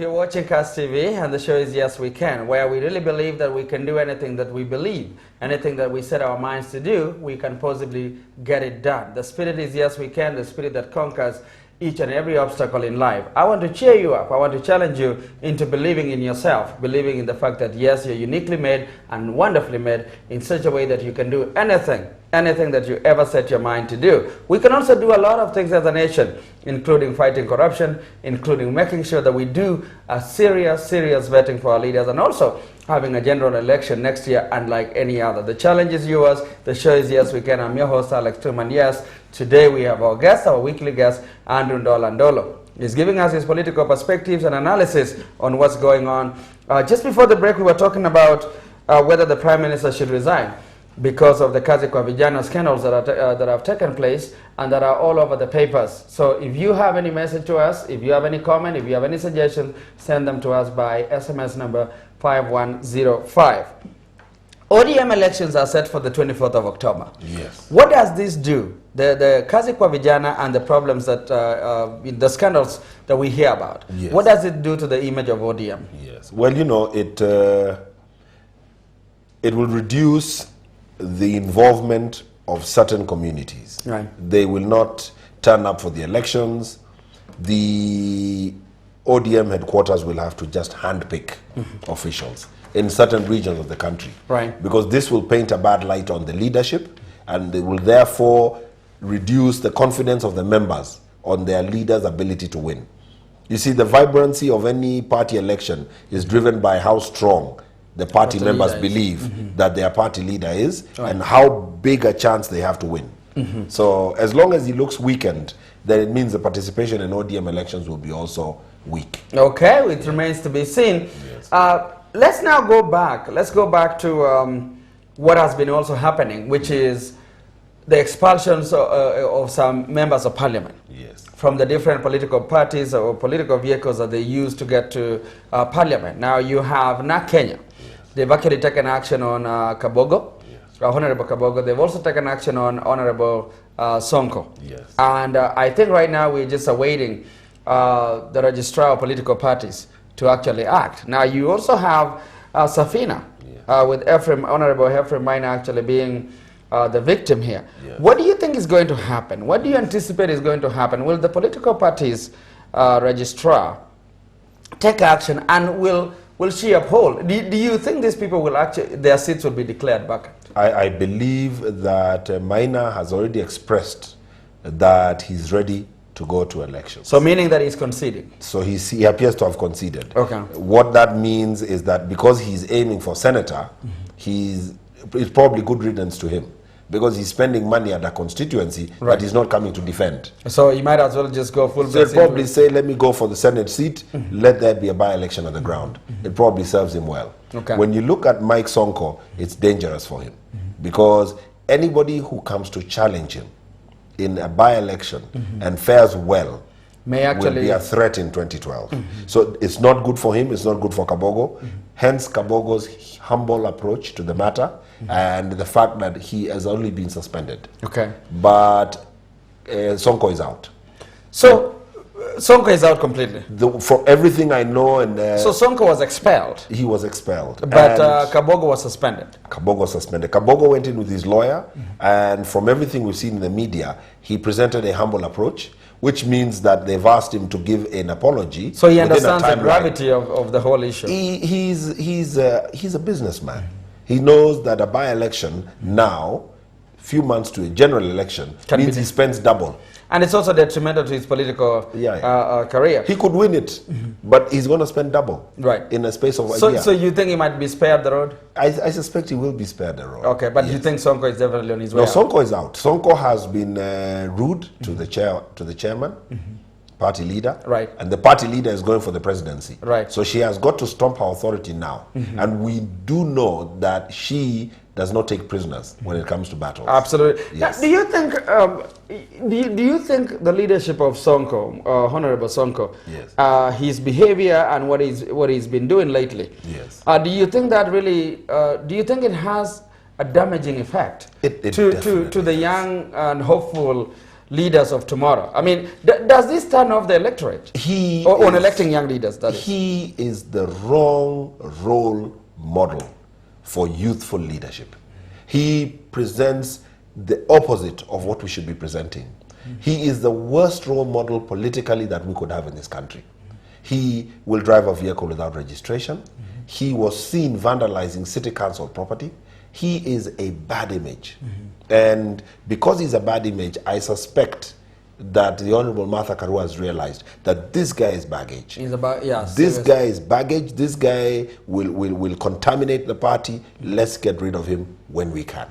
You're watching Kass TV, and the show is Yes We Can, where we really believe that we can do anything that we believe. Anything that we set our minds to do, we can possibly get it done. The spirit is Yes We Can, the spirit that conquers each and every obstacle in life. I want to cheer you up. I want to challenge you into believing in yourself, believing in the fact that yes, you're uniquely made and wonderfully made in such a way that you can do anything that you ever set your mind to do. We can also do a lot of things as a nation, including fighting corruption, including making sure that we do a serious vetting for our leaders, and also having a general election next year unlike any other. The challenge is yours. The show is Yes We Can. I'm your host, Alex Truman. Yes, today we have our guest, our weekly guest, Ndola Ndolo. He's giving us his political perspectives and analysis on what's going on. Just before the break, we were talking about whether the Prime Minister should resign because of the Kass scandals that have taken place and that are all over the papers. So if you have any message to us, if you have any comment, if you have any suggestions, send them to us by SMS number 5105. ODM elections are set for the 24th of October. Yes. What does this do? The Kass and the problems that, the scandals that we hear about, yes. What does it do to the image of ODM? Yes. Well, you know, it will reduce the involvement of certain communities. Right. They will not turn up for the elections. The ODM headquarters will have to just handpick officials in certain regions of the country. Right. Because this will paint a bad light on the leadership, and they will therefore reduce the confidence of the members on their leaders' ability to win. You see, the vibrancy of any party election is driven by how strong the party members believe that their party leader is, and how big a chance they have to win. So as long as he looks weakened, then it means the participation in ODM elections will be also weak. Okay, it remains to be seen. Yes. Let's now go back. Let's go back to what has been also happening, which is the expulsions of some members of parliament. Yes. From the different political parties or political vehicles that they use to get to parliament. Now you have NAK Kenya. They've actually taken action on Kabogo, Honorable Kabogo. They've also taken action on Honorable Sonko. Yes. And I think right now we're just awaiting the registrar of political parties to actually act. Now you also have Safina, with Honorable Ephraim Minor actually being the victim here. Yes. What do you think is going to happen? What do you anticipate is going to happen? Will the political parties registrar take action, and will she uphold? Do you think these people will actually, their seats will be declared vacant? I believe that Minor has already expressed that he's ready to go to elections. So meaning that he's conceding? So he appears to have conceded. Okay. What that means is that because he's aiming for senator, it's probably good riddance to him, because he's spending money at a constituency that he's not coming to defend. So he might as well just go full. So he'll probably say, let me go for the Senate seat, let there be a by-election on the ground. It probably serves him well. Okay. When you look at Mike Sonko, it's dangerous for him, because anybody who comes to challenge him in a by-election and fares well may actually will be a threat in 2012. So it's not good for him, it's not good for Kabogo. Hence Kabogo's humble approach to the matter, and the fact that he has only been suspended. Okay. But Sonko is out. So Sonko is out completely? For everything I know, and so Sonko was expelled? He was expelled. But Kabogo was suspended? Kabogo was suspended. Kabogo went in with his lawyer, and from everything we've seen in the media, he presented a humble approach, which means that they've asked him to give an apology. So he understands the gravity of the whole issue? He's a businessman. He knows that a by-election now, few months to a general election, means he spends double. And it's also detrimental to his political career. He could win it, but he's going to spend double in a space of a year. So you think he might be spared the road? I suspect he will be spared the road. Okay, but you think Sonko is definitely on his way out? No, Sonko is out. Sonko has been rude to the chairman, party leader, and the party leader is going for the presidency. So she has got to stomp her authority now. And we do know that she does not take prisoners when it comes to battles. Absolutely. Yes. Now, do you think the leadership of Sonko, Honorable Sonko, his behavior and what he's been doing lately, do you think that really, do you think it has a damaging effect to the young and hopeful leaders of tomorrow. I mean, does this turn off the electorate? On electing young leaders, that is. He is the wrong role model for youthful leadership. He presents the opposite of what we should be presenting. He is the worst role model politically that we could have in this country. He will drive a vehicle without registration. He was seen vandalizing city council property. He is a bad image. And because he's a bad image, I suspect that the Honorable Martha Karua has realized that this guy is baggage. He's about, yeah, this guy is baggage. This guy will contaminate the party. Let's get rid of him when we can.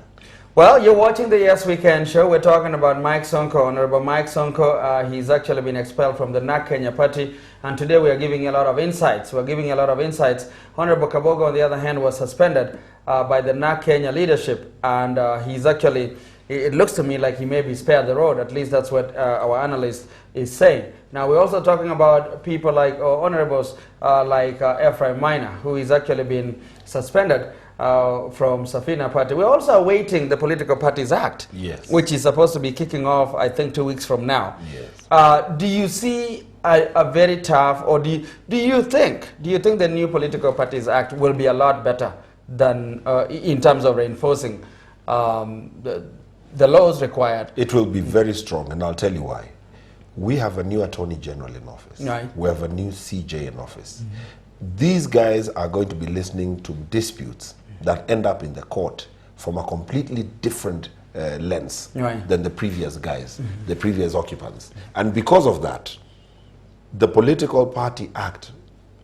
Well, you're watching the Yes We Can show. We're talking about Mike Sonko, Honorable Mike Sonko. He's actually been expelled from the NAK Kenya party, and today we are giving a lot of insights. We're giving a lot of insights. Honorable Kabogo, on the other hand, was suspended by the NAK Kenya leadership, and he's actually, it looks to me like he may be spared the road. At least that's what our analyst is saying. Now, we're also talking about people like honorables like Ephraim Minor, who is actually been suspended from Safina Party. We're also awaiting the Political Parties Act, yes, which is supposed to be kicking off, I think, 2 weeks from now. Yes. Do you see a very tough, or do you think the new Political Parties Act will be a lot better than in terms of reinforcing the laws required? It will be very strong, and I'll tell you why. We have a new Attorney General in office. Right. We have a new CJ in office. These guys are going to be listening to disputes that end up in the court from a completely different lens than the previous guys, the previous occupants. And because of that, the Political Party Act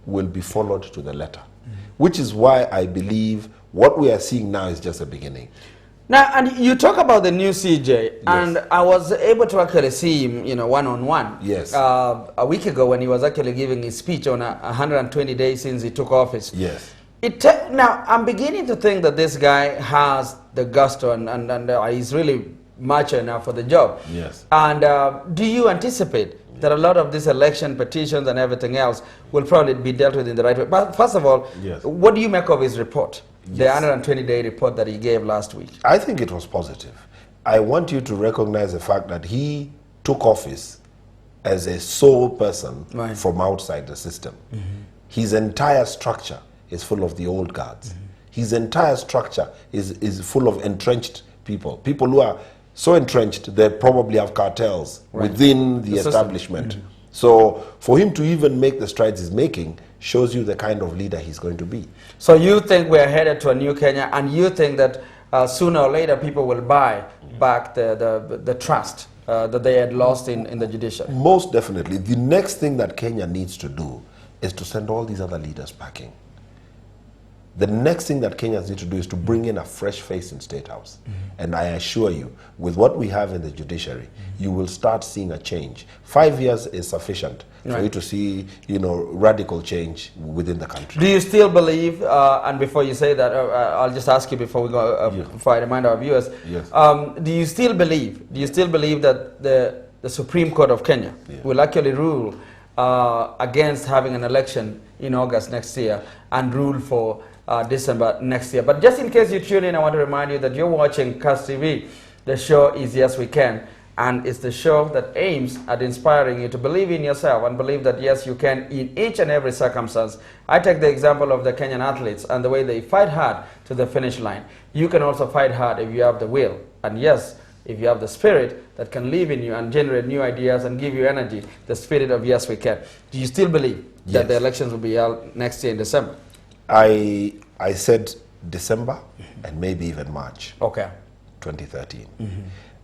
will be followed to the letter, which is why I believe what we are seeing now is just a beginning. Now, and you talk about the new CJ, yes, and I was able to actually see him, one-on-one. Yes. A week ago when he was actually giving his speech on 120 days since he took office. Yes. Now, I'm beginning to think that this guy has the gusto and he's really mature enough for the job. Yes. And do you anticipate that a lot of these election petitions and everything else will probably be dealt with in the right way? But first of all, yes, what do you make of his report? Yes. The 120-day report that he gave last week. I think it was positive. I want you to recognize the fact that he took office as a sole person from outside the system. His entire structure is full of the old guards. His entire structure is full of entrenched people. People who are so entrenched, they probably have cartels within the establishment. So for him to even make the strides he's making shows you the kind of leader he's going to be. So you think we're headed to a new Kenya, and you think that sooner or later people will buy back the trust that they had lost in the judiciary? Most definitely. The next thing that Kenya needs to do is to send all these other leaders packing. The next thing that Kenyans need to do is to bring in a fresh face in State House. And I assure you, with what we have in the judiciary, you will start seeing a change. 5 years is sufficient for you to see, radical change within the country. Do you still believe, and before you say that, I'll just ask you before we go, before I remind our viewers, do you still believe that the Supreme Court of Kenya will actually rule against having an election in August next year and rule for December next year? But just in case you tune in, I want to remind you that you're watching Kass TV. The show is Yes We Can, and it's the show that aims at inspiring you to believe in yourself and believe that yes, you can in each and every circumstance. I take the example of the Kenyan athletes and the way they fight hard to the finish line. You can also fight hard if you have the will, and yes, if you have the spirit that can live in you and generate new ideas and give you energy, the spirit of Yes We Can. Do you still believe that the elections will be held next year in December? I said December and maybe even March 2013.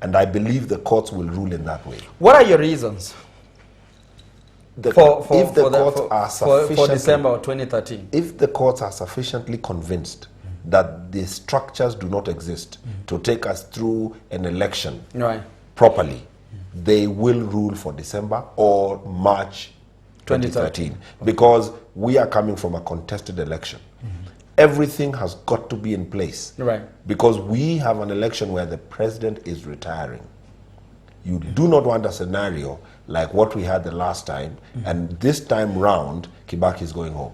And I believe the courts will rule in that way. What are your reasons for December 2013? If the courts are sufficiently convinced that the structures do not exist to take us through an election properly, they will rule for December or March 2013. Because we are coming from a contested election. Everything has got to be in place. Because we have an election where the president is retiring. You do not want a scenario like what we had the last time, and this time round, Kibaki is going home.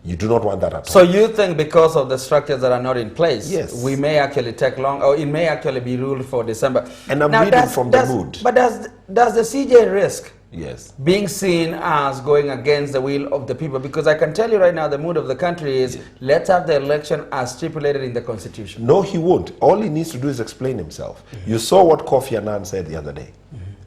You do not want that at all. So you think because of the structures that are not in place, Yes. we may actually take long, or it may actually be ruled for December. And I'm reading from the mood. But does the CJ risk Yes. being seen as going against the will of the people? Because I can tell you right now, the mood of the country is, let's have the election as stipulated in the Constitution. No, he won't. All he needs to do is explain himself. You saw what Kofi Annan said the other day.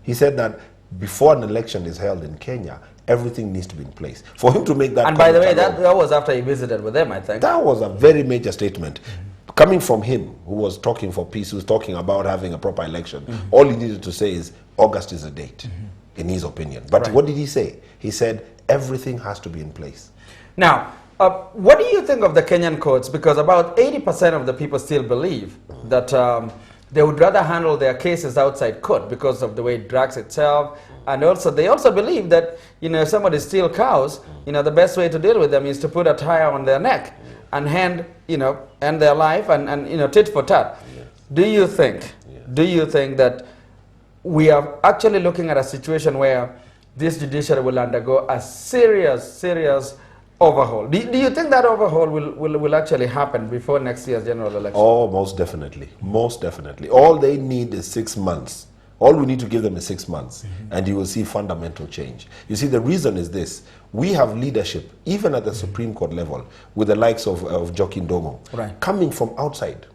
He said that before an election is held in Kenya, everything needs to be in place. For him to make that And by the way, comment that was after he visited with them, I think. that was a very major statement. Coming from him, who was talking for peace, who's talking about having a proper election, all he needed to say is, August is a date, in his opinion. But Right. what did he say? He said, everything has to be in place. Now, what do you think of the Kenyan courts? Because about 80% of the people still believe that they would rather handle their cases outside court because of the way it drags itself. And also, they also believe that, if somebody steals cows, the best way to deal with them is to put a tire on their neck and end their life and tit for tat. Yes. Do you think that we are actually looking at a situation where this judiciary will undergo a serious overhaul? Do you think that overhaul will actually happen before next year's general election? Oh, most definitely. Most definitely. All they need is 6 months. All we need to give them is 6 months, and you will see fundamental change. You see, the reason is this. We have leadership, even at the Supreme Court level, with the likes of Joki Ndongo, Right. coming from outside.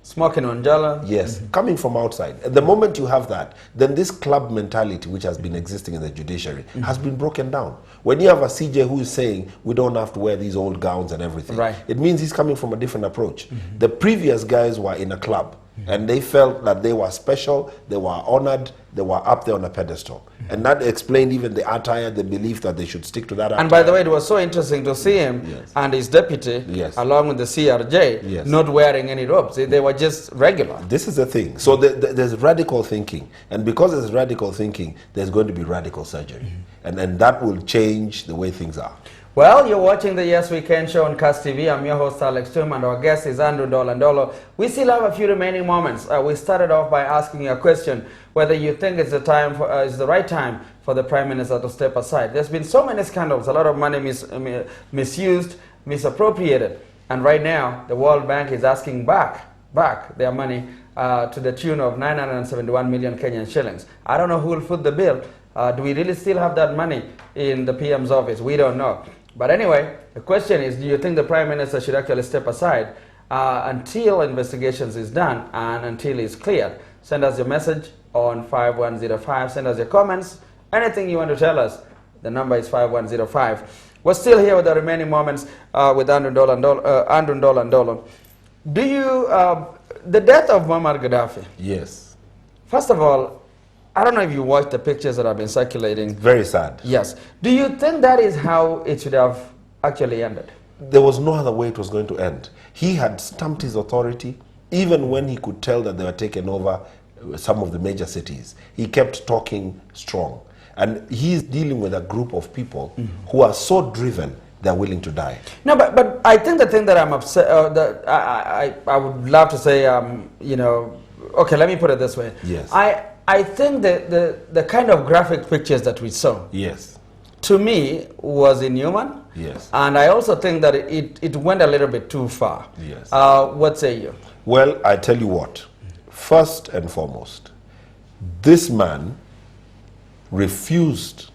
Smoking on Jala? Yes, coming from outside. And the moment you have that, then this club mentality, which has been existing in the judiciary, has been broken down. When you have a CJ who is saying, we don't have to wear these old gowns and everything, Right. it means he's coming from a different approach. The previous guys were in a club, and they felt that they were special, they were honored, they were up there on a pedestal. And that explained even the attire, the belief that they should stick to that attire. And by the way, it was so interesting to see him Yes. and his deputy, Yes. along with the CRJ, Yes. not wearing any robes. They were just regular. This is the thing. So there's radical thinking. And because there's radical thinking, there's going to be radical surgery. And that will change the way things are. Well, you're watching the Yes We Can show on Kass TV. I'm your host, Alex Tum, and our guest is Ndola Ndolo. We still have a few remaining moments. We started off by asking you a question, whether you think it's the right time for the Prime Minister to step aside. There's been so many scandals, a lot of money misused, misappropriated. And right now, the World Bank is asking back their money to the tune of 971 million Kenyan shillings. I don't know who will foot the bill. Do we really still have that money in the PM's office? We don't know. But anyway, the question is, do you think the Prime Minister should actually step aside until investigations is done and until it's cleared? Send us your message on 5105. Send us your comments. Anything you want to tell us, the number is 5105. We're still here with the remaining moments with Ndola Ndolo. Do you, the death of Muammar Gaddafi, Yes. first of all, I don't know if you watched the pictures that have been circulating. Very sad. Yes. Do you think that is how it should have actually ended? There was no other way it was going to end. He had stamped his authority, even when he could tell that they were taking over some of the major cities. He kept talking strong. And he's dealing with a group of people who are so driven, they're willing to die. No, but I think the thing that I'm upset, that I would love to say, okay, let me put it this way. Yes. I think that the kind of graphic pictures that we saw, Yes. to me, was inhuman. Yes. And I also think that it went a little bit too far. Yes. What say you? Well, I tell you what. First and foremost, this man refused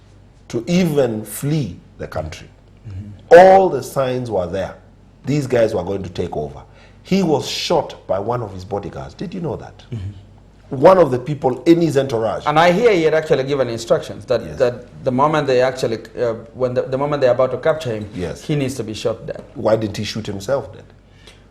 to even flee the country. All the signs were there. These guys were going to take over. He was shot by one of his bodyguards. Did you know that? One of the people in his entourage. And I hear he had actually given instructions that, Yes. that the moment they actually, the moment they're about to capture him, Yes. he needs to be shot dead. Why didn't he shoot himself then?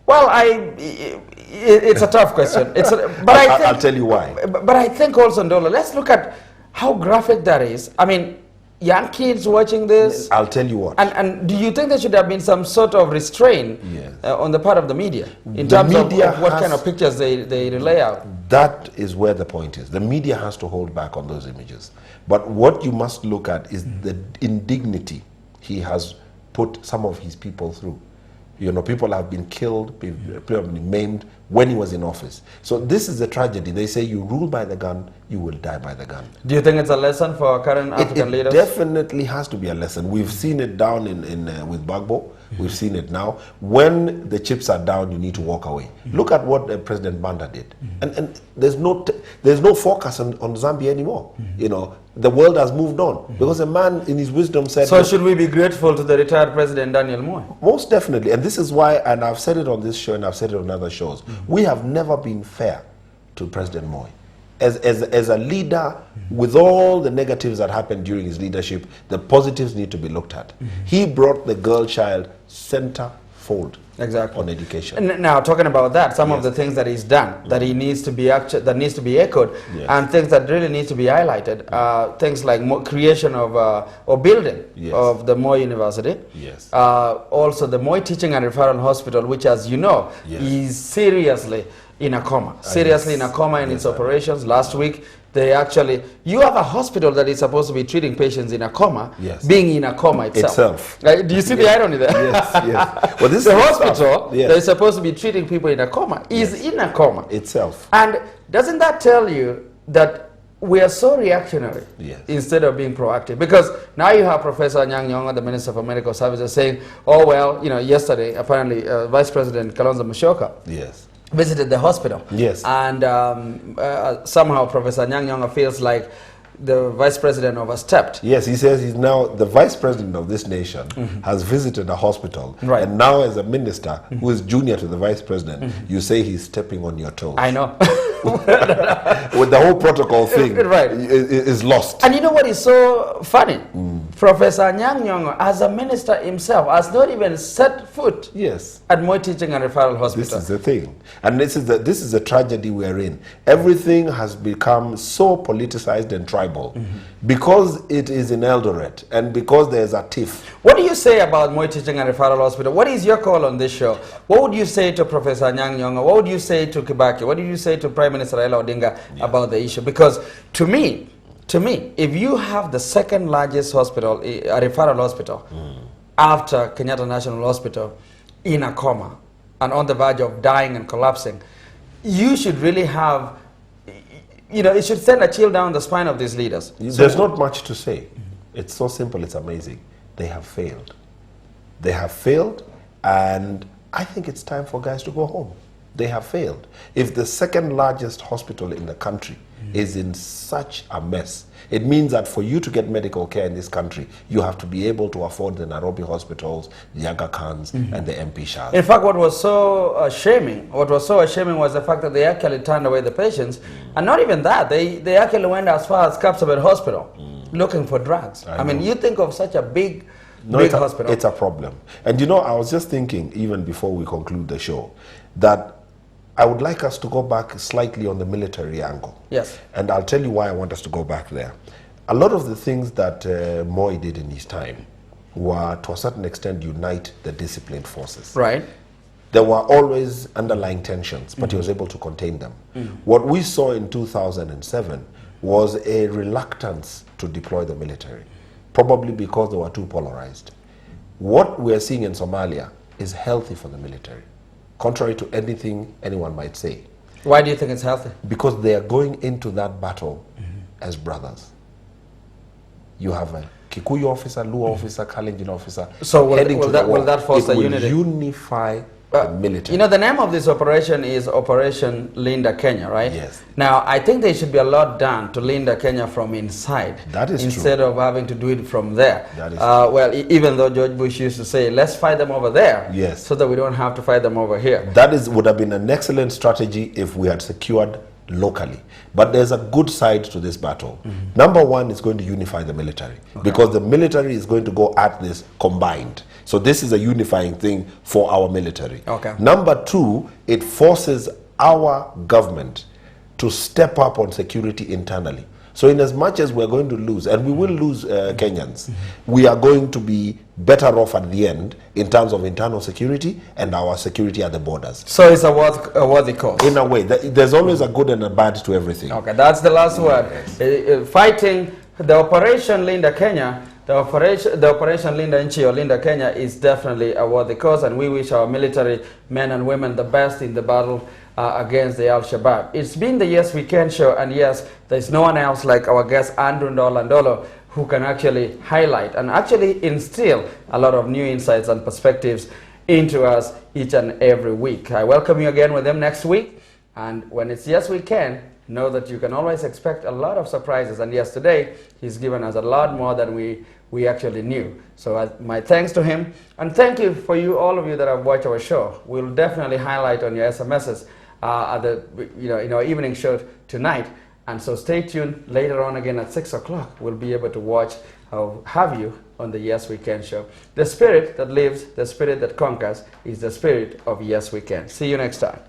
Well, it's a tough question. But I'll tell you why. But I think also, Ndola, let's look at how graphic that is. I mean, young kids watching this. I'll tell you what. And do you think there should have been some sort of restraint Yes. on the part of the media in The terms media of what has- kind of pictures they relay out? That is where the point is. The media has to hold back on those images. But what you must look at is the indignity he has put some of his people through. You know, people have been killed, people have been maimed when he was in office. So this is the tragedy. They say you rule by the gun, you will die by the gun. Do you think it's a lesson for current African It leaders? definitely has to be a lesson. We've seen it down with Bagbo. We've seen it now. When the chips are down, you need to walk away. Look at what President Banda did. And there's no focus on Zambia anymore. You know, the world has moved on. Because a man in his wisdom said... So should we be grateful to the retired President Daniel Moi? Most definitely. And this is why, and I've said it on this show and I've said it on other shows, we have never been fair to President Moi. As a leader, with all the negatives that happened during his leadership, the positives need to be looked at. He brought the girl child center fold on education. And now, talking about that, some of the things that he's done that he needs to be that needs to be echoed, and things that really need to be highlighted, things like creation of or building of the Moi University. Also, the Moi Teaching and Referral Hospital, which, as you know, is seriously in a coma. In a coma in its operations. Last week, they actually, you have a hospital that is supposed to be treating patients in a coma, being in a coma itself. Do you see the irony there? Well, this the hospital that is supposed to be treating people in a coma is in a coma itself. And doesn't that tell you that we are so reactionary instead of being proactive? Because now you have Professor Anyang' Nyong'o, the Minister for Medical Services, saying, oh, well, you know, yesterday, apparently, Vice President Kalonzo Musyoka visited the hospital. And somehow Professor Anyang' Nyong'o feels like the Vice President overstepped. He says he's now the Vice President of this nation, has visited a hospital, and now as a minister who is junior to the Vice President, you say he's stepping on your toes. I know. With the whole protocol thing is lost. And you know what is so funny? Professor Anyang' Nyong'o, as a minister himself, has not even set foot at Moi Teaching and Referral Hospital. This is the thing. And this is the tragedy we are in. Everything has become so politicized and tribal because it is in Eldoret and because there's a tiff. What do you say about Moi Teaching and Referral Hospital? What is your call on this show? What would you say to Professor Anyang' Nyong'o? What would you say to Kibaki? What did you say to Prime Minister Raila Odinga about the issue? Because to me, if you have the second largest hospital, a referral hospital, after Kenyatta National Hospital, in a coma and on the verge of dying and collapsing, you should really have, you know, it should send a chill down the spine of these leaders. There's not much to say. It's so simple, it's amazing. They have failed. They have failed, and I think it's time for guys to go home. They have failed. If the second largest hospital in the country is in such a mess, it means that for you to get medical care in this country, you have to be able to afford the Nairobi hospitals, the Aga Khans, and the MP Shahs. In fact, what was so shaming was the fact that they actually turned away the patients, and not even that, they actually went as far as Kapsabet Hospital looking for drugs. I mean, you think of such a big hospital. It's a problem. And you know, I was just thinking, even before we conclude the show, that I would like us to go back slightly on the military angle. And I'll tell you why I want us to go back there. A lot of the things that Moi did in his time were, to a certain extent, unite the disciplined forces. There were always underlying tensions, but he was able to contain them. What we saw in 2007 was a reluctance to deploy the military, probably because they were too polarized. What we are seeing in Somalia is healthy for the military, contrary to anything anyone might say. Why do you think it's healthy? Because they are going into that battle as brothers. You have a Kikuyu officer, Luo officer, Kalenjin officer. So will that foster unity? It will unify the military. You know, the name of this operation is Operation Linda Kenya, right? Now, I think there should be a lot done to Linda Kenya from inside. That is instead true. of having to do it from there. That is well, even though George Bush used to say, let's fight them over there, so that we don't have to fight them over here. That would have been an excellent strategy if we had secured locally. But there's a good side to this battle. Number one, it's going to unify the military, because the military is going to go at this combined. So this is a unifying thing for our military. Number two, it forces our government to step up on security internally. So in as much as we're going to lose, and we will lose Kenyans, we are going to be better off at the end in terms of internal security and our security at the borders. So it's a worthy cause. In a way, there's always a good and a bad to everything. That's the last word. Fighting the Operation Linda Kenya, the Operation Linda Nchi or Linda Kenya is definitely a worthy cause, and we wish our military men and women the best in the battle against the Al-Shabaab. It's been the Yes We Can show, and yes, there's no one else like our guest Ndola Ndolo, who can actually highlight and actually instill a lot of new insights and perspectives into us each and every week. I welcome you again with them next week. And when it's Yes We Can, know that you can always expect a lot of surprises. And yes, today, he's given us a lot more than we actually knew. So my thanks to him. And thank you for all of you that have watched our show. We'll definitely highlight on your SMSs at the, in our evening show tonight. And so stay tuned later on again at 6 o'clock. We'll be able to watch have you on the Yes We Can show. The spirit that lives, the spirit that conquers is the spirit of Yes We Can. See you next time.